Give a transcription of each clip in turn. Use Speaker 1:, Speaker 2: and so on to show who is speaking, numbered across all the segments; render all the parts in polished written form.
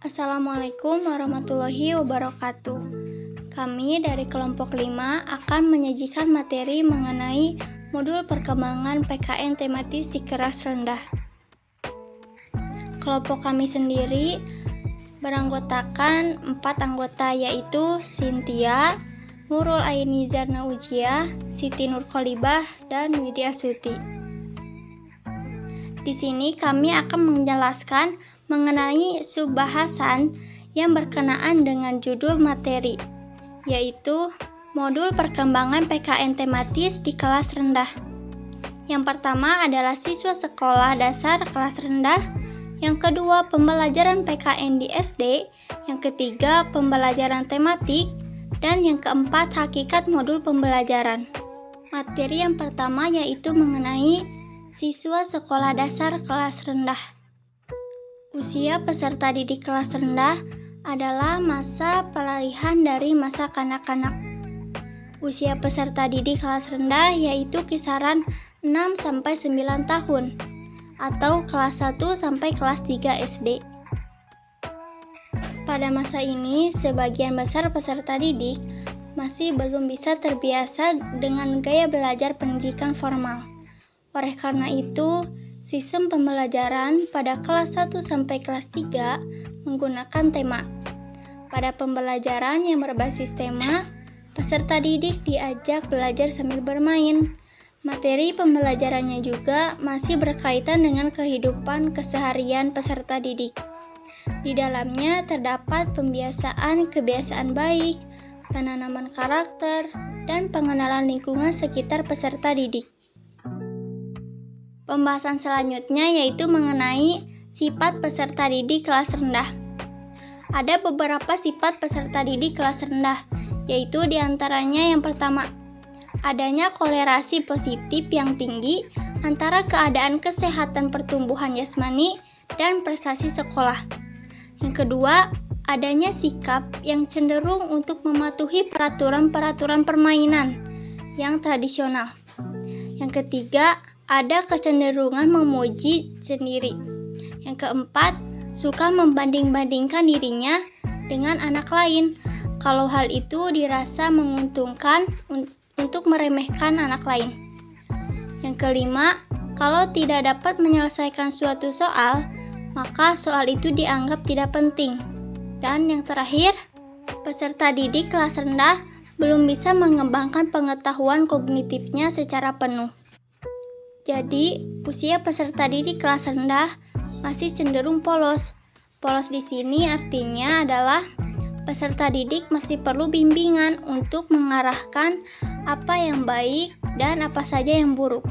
Speaker 1: Assalamualaikum warahmatullahi wabarakatuh. Kami dari kelompok 5 akan menyajikan materi mengenai modul perkembangan PKN tematis di kelas rendah. Kelompok kami sendiri beranggotakan 4 anggota, yaitu Cynthia, Nurul Aini Zarna Ujia, Siti Nurkolibah, dan Widya Suti. Di sini kami akan menjelaskan mengenai subbahasan yang berkenaan dengan judul materi, yaitu modul perkembangan PKN tematis di kelas rendah. Yang pertama adalah siswa sekolah dasar kelas rendah, yang kedua pembelajaran PKN di SD, yang ketiga pembelajaran tematik, dan yang keempat hakikat modul pembelajaran. Materi yang pertama yaitu mengenai siswa sekolah dasar kelas rendah. Usia peserta didik kelas rendah adalah masa peralihan dari masa kanak-kanak. Usia peserta didik kelas rendah yaitu kisaran 6-9 tahun atau kelas 1 sampai kelas 3 SD. Pada masa ini, sebagian besar peserta didik masih belum bisa terbiasa dengan gaya belajar pendidikan formal. Oleh karena itu, sistem pembelajaran pada kelas 1 sampai kelas 3 menggunakan tema. Pada pembelajaran yang berbasis tema, peserta didik diajak belajar sambil bermain. Materi pembelajarannya juga masih berkaitan dengan kehidupan keseharian peserta didik. Di dalamnya terdapat pembiasaan kebiasaan baik, penanaman karakter, dan pengenalan lingkungan sekitar peserta didik. Pembahasan selanjutnya yaitu mengenai sifat peserta didik kelas rendah. Ada beberapa sifat peserta didik kelas rendah, yaitu diantaranya yang pertama, adanya kolerasi positif yang tinggi antara keadaan kesehatan pertumbuhan jasmani dan prestasi sekolah. Yang kedua, adanya sikap yang cenderung untuk mematuhi peraturan-peraturan permainan yang tradisional. Yang ketiga, ada kecenderungan memuji sendiri. Yang keempat, suka membanding-bandingkan dirinya dengan anak lain. Kalau hal itu dirasa menguntungkan untuk meremehkan anak lain. Yang kelima, kalau tidak dapat menyelesaikan suatu soal, maka soal itu dianggap tidak penting. Dan yang terakhir, peserta didik kelas rendah belum bisa mengembangkan pengetahuan kognitifnya secara penuh. Jadi, usia peserta didik kelas rendah masih cenderung polos. Polos di sini artinya adalah peserta didik masih perlu bimbingan untuk mengarahkan apa yang baik dan apa saja yang buruk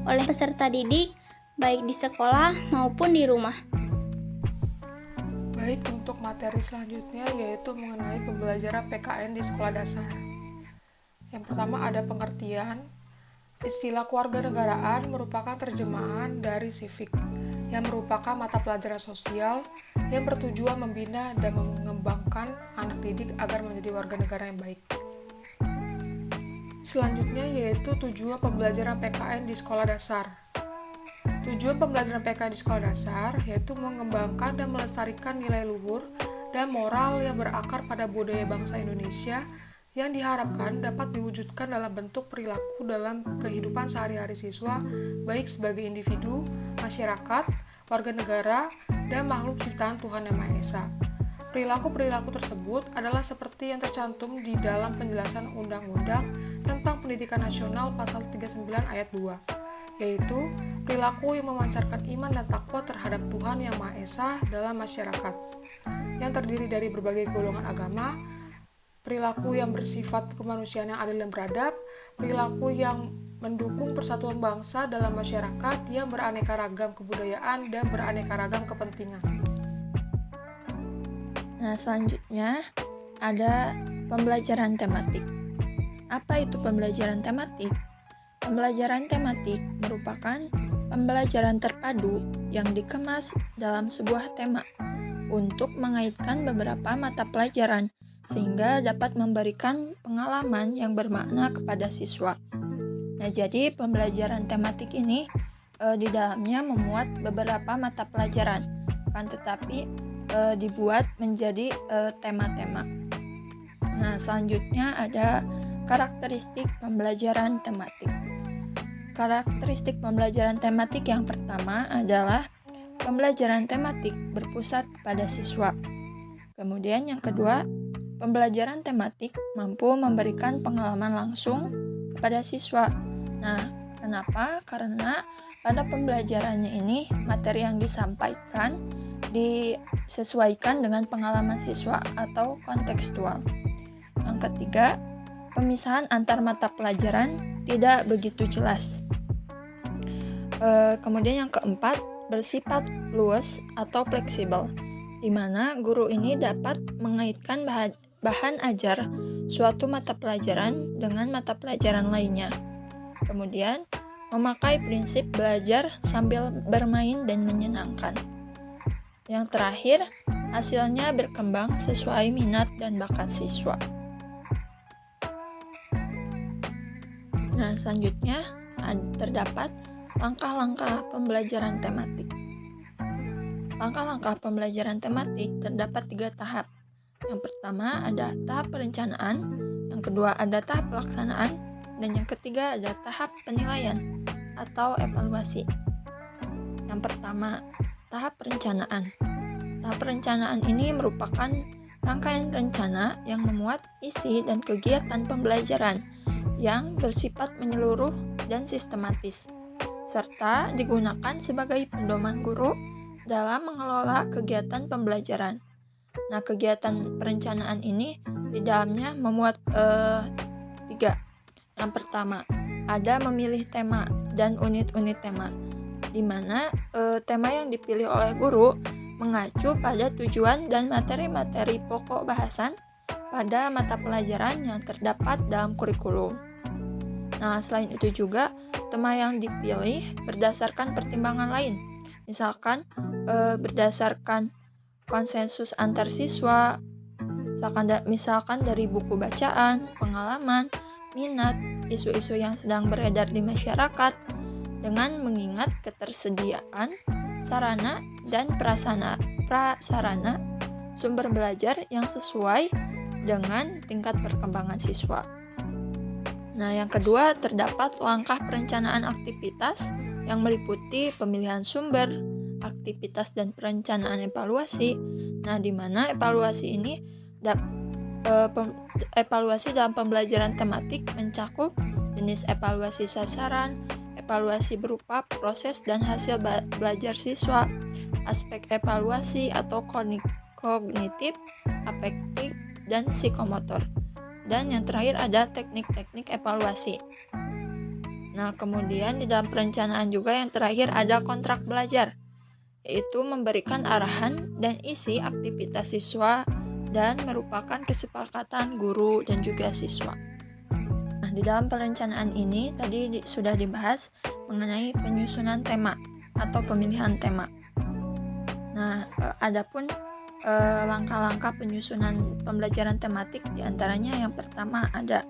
Speaker 1: oleh peserta didik, baik di sekolah maupun di rumah.
Speaker 2: Baik, untuk materi selanjutnya yaitu mengenai pembelajaran PKN di sekolah dasar. Yang pertama ada pengertian. Istilah kewarganegaraan merupakan terjemahan dari civic, yang merupakan mata pelajaran sosial yang bertujuan membina dan mengembangkan anak didik agar menjadi warga negara yang baik. Selanjutnya yaitu tujuan pembelajaran PKN di sekolah dasar. Tujuan pembelajaran PKN di sekolah dasar yaitu mengembangkan dan melestarikan nilai luhur dan moral yang berakar pada budaya bangsa Indonesia yang diharapkan dapat diwujudkan dalam bentuk perilaku dalam kehidupan sehari-hari siswa, baik sebagai individu, masyarakat, warga negara, dan makhluk ciptaan Tuhan Yang Maha Esa. Perilaku-perilaku tersebut adalah seperti yang tercantum di dalam penjelasan Undang-Undang tentang Pendidikan Nasional Pasal 39 Ayat 2, yaitu perilaku yang memancarkan iman dan takwa terhadap Tuhan Yang Maha Esa dalam masyarakat, yang terdiri dari berbagai golongan agama, perilaku yang bersifat kemanusiaan yang adil dan beradab, perilaku yang mendukung persatuan bangsa dalam masyarakat yang beraneka ragam kebudayaan dan beraneka ragam kepentingan.
Speaker 3: Nah, selanjutnya ada pembelajaran tematik. Apa itu pembelajaran tematik? Pembelajaran tematik merupakan pembelajaran terpadu yang dikemas dalam sebuah tema untuk mengaitkan beberapa mata pelajaran sehingga dapat memberikan pengalaman yang bermakna kepada siswa. Nah, jadi pembelajaran tematik ini di dalamnya memuat beberapa mata pelajaran, kan tetapi dibuat menjadi tema-tema. Nah, selanjutnya ada karakteristik pembelajaran tematik. Karakteristik pembelajaran tematik yang pertama adalah pembelajaran tematik berpusat pada siswa. Kemudian yang kedua, pembelajaran tematik mampu memberikan pengalaman langsung kepada siswa. Nah, kenapa? Karena pada pembelajarannya ini materi yang disampaikan disesuaikan dengan pengalaman siswa atau kontekstual. Yang ketiga, pemisahan antar mata pelajaran tidak begitu jelas. Kemudian yang keempat, bersifat luas atau fleksibel, di mana guru ini dapat mengaitkan bahan ajar suatu mata pelajaran dengan mata pelajaran lainnya. Kemudian, memakai prinsip belajar sambil bermain dan menyenangkan. Yang terakhir, hasilnya berkembang sesuai minat dan bakat siswa. Nah, selanjutnya terdapat langkah-langkah pembelajaran tematik. Langkah-langkah pembelajaran tematik terdapat 3 tahap. Yang pertama ada tahap perencanaan, yang kedua ada tahap pelaksanaan, dan yang ketiga ada tahap penilaian atau evaluasi. Yang pertama, tahap perencanaan. Tahap perencanaan ini merupakan rangkaian rencana yang memuat isi dan kegiatan pembelajaran yang bersifat menyeluruh dan sistematis, serta digunakan sebagai pedoman guru dalam mengelola kegiatan pembelajaran. Nah, kegiatan perencanaan ini di dalamnya memuat 3. Yang pertama, ada memilih tema dan unit-unit tema, di mana tema yang dipilih oleh guru mengacu pada tujuan dan materi-materi pokok bahasan pada mata pelajaran yang terdapat dalam kurikulum. Nah, selain itu juga, tema yang dipilih berdasarkan pertimbangan lain, misalkan berdasarkan konsensus antar siswa, misalkan dari buku bacaan, pengalaman, minat, isu-isu yang sedang beredar di masyarakat, dengan mengingat ketersediaan sarana dan prasarana sumber belajar yang sesuai dengan tingkat perkembangan siswa. Nah, yang kedua terdapat langkah perencanaan aktivitas yang meliputi pemilihan sumber, aktivitas dan perencanaan evaluasi. Nah, di mana evaluasi ini evaluasi dalam pembelajaran tematik mencakup jenis evaluasi sasaran, evaluasi berupa proses dan hasil belajar siswa, aspek evaluasi atau kognitif, afektif, dan psikomotor. Dan yang terakhir ada teknik-teknik evaluasi. Nah, kemudian di dalam perencanaan juga yang terakhir ada kontrak belajar, yaitu memberikan arahan dan isi aktivitas siswa dan merupakan kesepakatan guru dan juga siswa. Nah, di dalam perencanaan ini tadi sudah dibahas mengenai penyusunan tema atau pemilihan tema. Nah, adapun langkah-langkah penyusunan pembelajaran tematik diantaranya yang pertama ada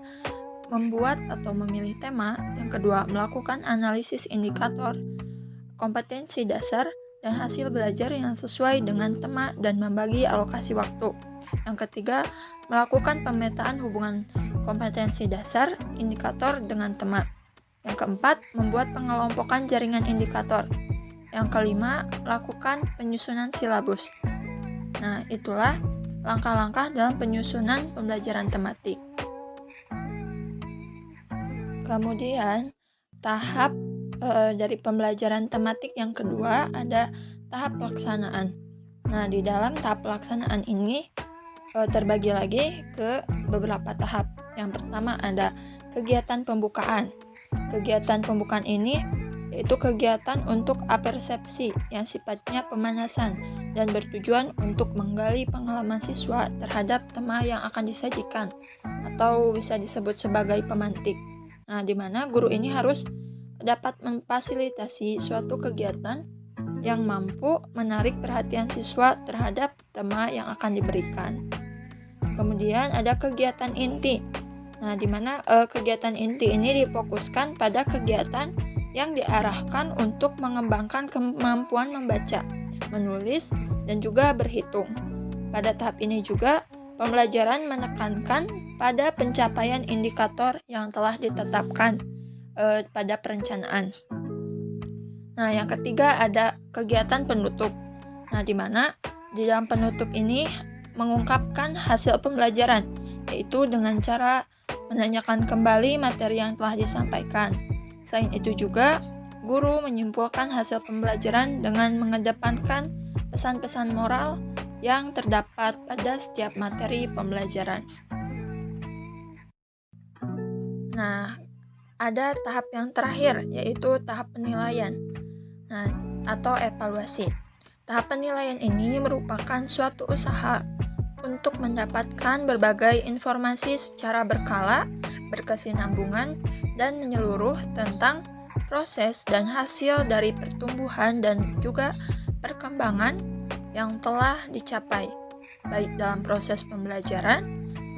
Speaker 3: membuat atau memilih tema, yang kedua melakukan analisis indikator, kompetensi dasar, dan hasil belajar yang sesuai dengan tema dan membagi alokasi waktu. Yang ketiga, melakukan pemetaan hubungan kompetensi dasar, indikator dengan tema. Yang keempat, membuat pengelompokan jaringan indikator. Yang kelima, lakukan penyusunan silabus. Nah, itulah langkah-langkah dalam penyusunan pembelajaran tematik. Kemudian, tahap dari pembelajaran tematik yang kedua ada tahap pelaksanaan. Nah, di dalam tahap pelaksanaan ini terbagi lagi ke beberapa tahap. Yang pertama ada kegiatan pembukaan. Kegiatan pembukaan ini yaitu kegiatan untuk apersepsi yang sifatnya pemanasan dan bertujuan untuk menggali pengalaman siswa terhadap tema yang akan disajikan atau bisa disebut sebagai pemantik. Nah, di mana guru ini harus dapat memfasilitasi suatu kegiatan yang mampu menarik perhatian siswa terhadap tema yang akan diberikan. Kemudian ada kegiatan inti. Nah, di mana kegiatan inti ini difokuskan pada kegiatan yang diarahkan untuk mengembangkan kemampuan membaca, menulis, dan juga berhitung. Pada tahap ini juga, pembelajaran menekankan pada pencapaian indikator yang telah ditetapkan pada perencanaan. Nah, yang ketiga ada kegiatan penutup. Nah, di mana di dalam penutup ini mengungkapkan hasil pembelajaran, yaitu dengan cara menanyakan kembali materi yang telah disampaikan. Selain itu juga, guru menyimpulkan hasil pembelajaran dengan mengedepankan pesan-pesan moral yang terdapat pada setiap materi pembelajaran. Nah, ada tahap yang terakhir, yaitu tahap penilaian atau evaluasi. Tahap penilaian ini merupakan suatu usaha untuk mendapatkan berbagai informasi secara berkala, berkesinambungan, dan menyeluruh tentang proses dan hasil dari pertumbuhan dan juga perkembangan yang telah dicapai, baik dalam proses pembelajaran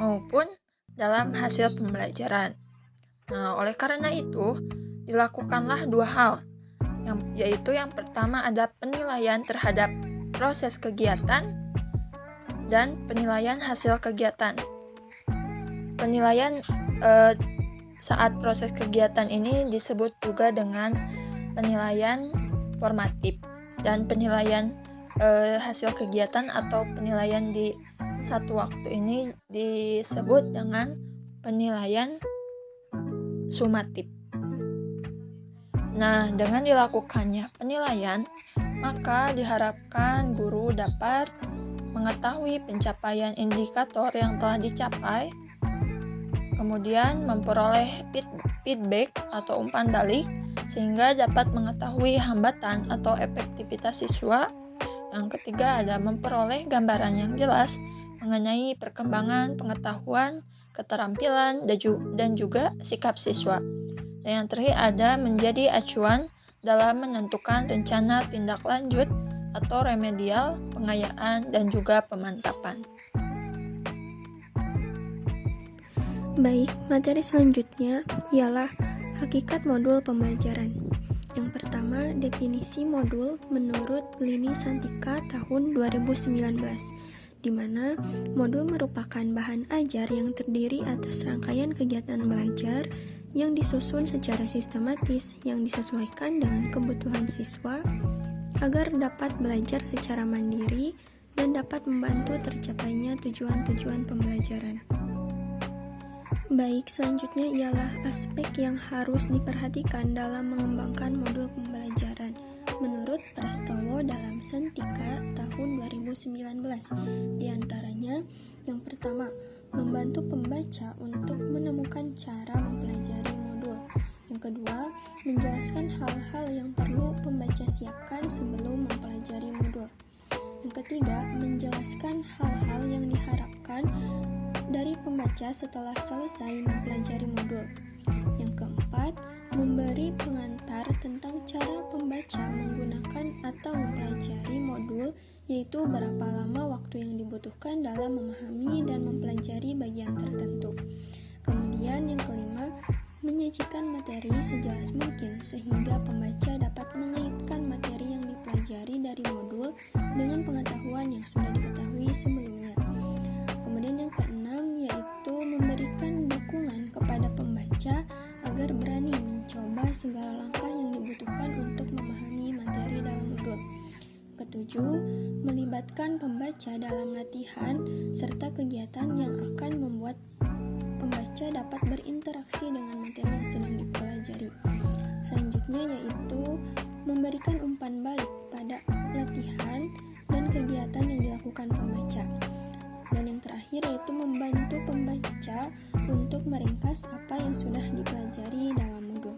Speaker 3: maupun dalam hasil pembelajaran. Nah, oleh karena itu, dilakukanlah dua hal, yaitu yang pertama ada penilaian terhadap proses kegiatan dan penilaian hasil kegiatan. Penilaian saat proses kegiatan ini disebut juga dengan penilaian formatif, dan penilaian hasil kegiatan atau penilaian di satu waktu ini disebut dengan penilaian sumatif. Nah, dengan dilakukannya penilaian, maka diharapkan guru dapat mengetahui pencapaian indikator yang telah dicapai, kemudian memperoleh feedback atau umpan balik, sehingga dapat mengetahui hambatan atau efektivitas siswa. Yang ketiga ada memperoleh gambaran yang jelas mengenai perkembangan pengetahuan, keterampilan, dan juga sikap siswa. Dan yang terakhir ada menjadi acuan dalam menentukan rencana tindak lanjut atau remedial, pengayaan, dan juga pemantapan.
Speaker 4: Baik, materi selanjutnya ialah hakikat modul pembelajaran. Yang pertama, definisi modul menurut Lini Santika tahun 2019, di mana modul merupakan bahan ajar yang terdiri atas rangkaian kegiatan belajar yang disusun secara sistematis yang disesuaikan dengan kebutuhan siswa agar dapat belajar secara mandiri dan dapat membantu tercapainya tujuan-tujuan pembelajaran. Baik, selanjutnya ialah aspek yang harus diperhatikan dalam mengembangkan modul pembelajaran menurut Prastowo dalam Santika tahun 2019. Di antaranya, yang pertama, membantu pembaca untuk menemukan cara mempelajari modul. Yang kedua, menjelaskan hal-hal yang perlu pembaca siapkan sebelum mempelajari modul. Yang ketiga, menjelaskan hal-hal yang diharapkan dari pembaca setelah selesai mempelajari modul. Yang keempat, memberi pengantar tentang cara pembaca menggunakan atau mempelajari modul, yaitu berapa lama waktu yang dibutuhkan dalam memahami dan mempelajari bagian tertentu. Kemudian yang kelima, menyajikan materi sejelas mungkin sehingga pembaca dapat mengaitkan materi yang dipelajari dari modul dengan pengetahuan yang sudah diketahui sebelumnya. Kemudian yang keenam yaitu memberikan dukungan kepada pembaca agar berani mencoba segala langkah yang dibutuhkan untuk memahami materi dalam modul. Ketujuh, melibatkan pembaca dalam latihan serta kegiatan yang akan membuat pembaca dapat berinteraksi dengan materi yang sedang dipelajari. Selanjutnya yaitu memberikan umpan balik pada latihan dan kegiatan yang dilakukan pembaca. Dan yang terakhir yaitu membantu pembaca untuk meringkas apa yang sudah dipelajari dalam modul.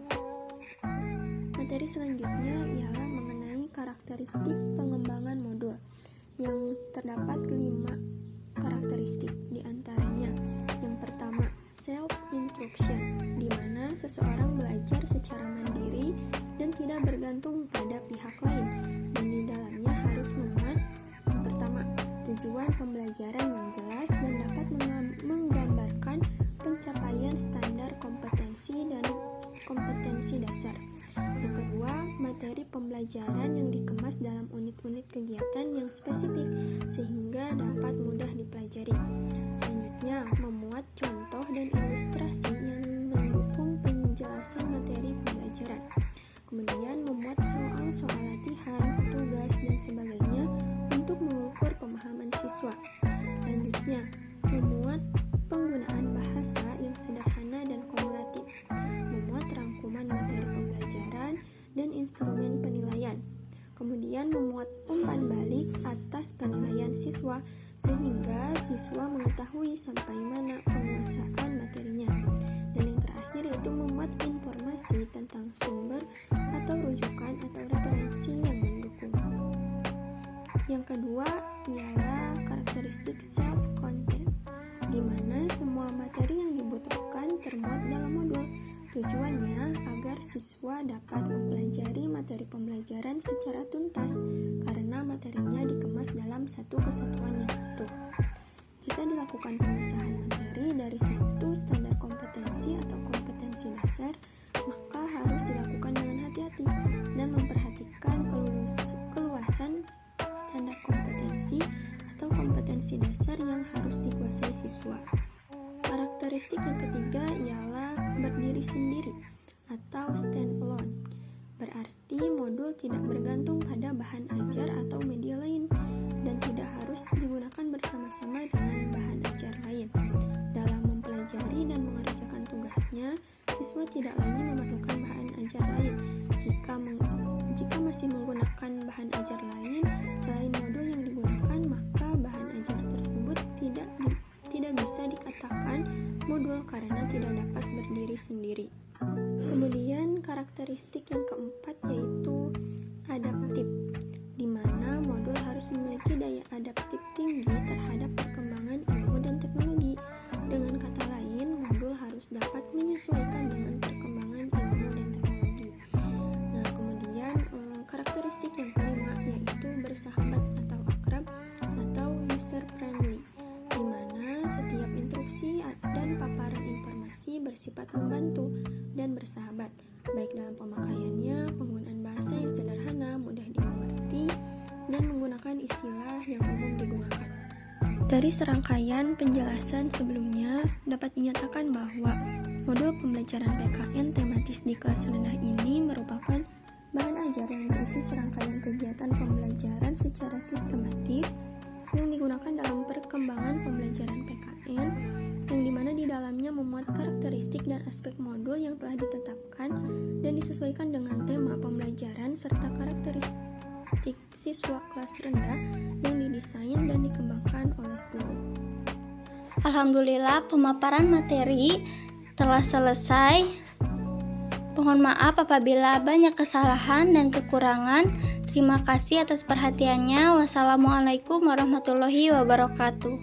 Speaker 4: Materi selanjutnya ialah mengenai karakteristik pengembangan modul, yang terdapat 5 karakteristik. Di antaranya, yang pertama, self-instruction, di mana seseorang belajar secara mandiri dan tidak bergantung pada pihak lain, dan di dalamnya harus memuat, yang pertama, tujuan pembelajaran yang jelas dan dapat menggambarkan pencapaian standar kompetensi dan kompetensi dasar. Yang kedua, materi pembelajaran yang dikemas dalam unit-unit kegiatan yang spesifik sehingga dapat mudah dipelajari. Selanjutnya, memuat contoh dan ilustrasi yang mendukung penjelasan materi pembelajaran. Kemudian, memuat soal-soal latihan, tugas, dan sebagainya untuk mengukur pemahaman siswa. Selanjutnya, memuat penggunaan bahasa yang sederhana dan kumulatif, memuat rangkuman materi pembelajaran dan instrumen penilaian. Kemudian memuat umpan balik atas penilaian siswa sehingga siswa mengetahui sampai mana penguasaan materinya. Dan yang terakhir yaitu memuat informasi tentang sumber atau rujukan atau referensi yang mendukung. Yang kedua ialah karakteristik self-content, di mana semua materi yang dibutuhkan termuat dalam modul. Tujuannya agar siswa dapat mempelajari materi pembelajaran secara tuntas karena materinya dikemas dalam satu kesatuan yang utuh. Jika dilakukan pemisahan materi dari satu standar kompetensi atau kompetensi dasar, maka harus dilakukan dengan hati-hati dan memperhatikan keluasan standar kompetensi atau kompetensi dasar yang harus dikuasai siswa. Karakteristik yang ketiga ialah berdiri sendiri atau stand alone. Berarti modul tidak bergantung pada bahan ajar atau media lain dan tidak harus digunakan bersama-sama dengan bahan ajar lain. Dalam mempelajari dan mengerjakan tugasnya, siswa tidak lagi memerlukan bahan ajar lain. Jika masih menggunakan bahan ajar lain selain modul yang digunakan, maka bahan ajar tersebut tidak bisa dikatakan modul karena tidak dapat berdiri sendiri. Kemudian karakteristik yang keempat yaitu adaptif, di mana modul harus memiliki daya adaptif tinggi terhadap perkembangan ilmu dan teknologi. Dengan kata lain, modul harus dapat menyesuaikan dengan perkembangan ilmu dan teknologi. Nah, kemudian karakteristik yang kelima yaitu bersahabat atau akrab atau user friendly, di mana setiap instruksi dan paparan informasi bersifat membantu dan bersahabat, baik dalam pemakaiannya, penggunaan bahasa yang sederhana, mudah dimengerti, dan menggunakan istilah yang umum digunakan. Dari serangkaian penjelasan sebelumnya, dapat dinyatakan bahwa modul pembelajaran PKN tematis di kelas rendah ini merupakan bahan ajar yang berisi serangkaian kegiatan pembelajaran secara sistematis yang digunakan dalam perkembangan pembelajaran PKN, yang dimana di dalamnya memuat karakteristik dan aspek modul yang telah ditetapkan dan disesuaikan dengan tema pembelajaran serta karakteristik siswa kelas rendah yang didesain dan dikembangkan oleh guru.
Speaker 1: Alhamdulillah, pemaparan materi telah selesai. Mohon maaf apabila banyak kesalahan dan kekurangan. Terima kasih atas perhatiannya. Wassalamualaikum warahmatullahi wabarakatuh.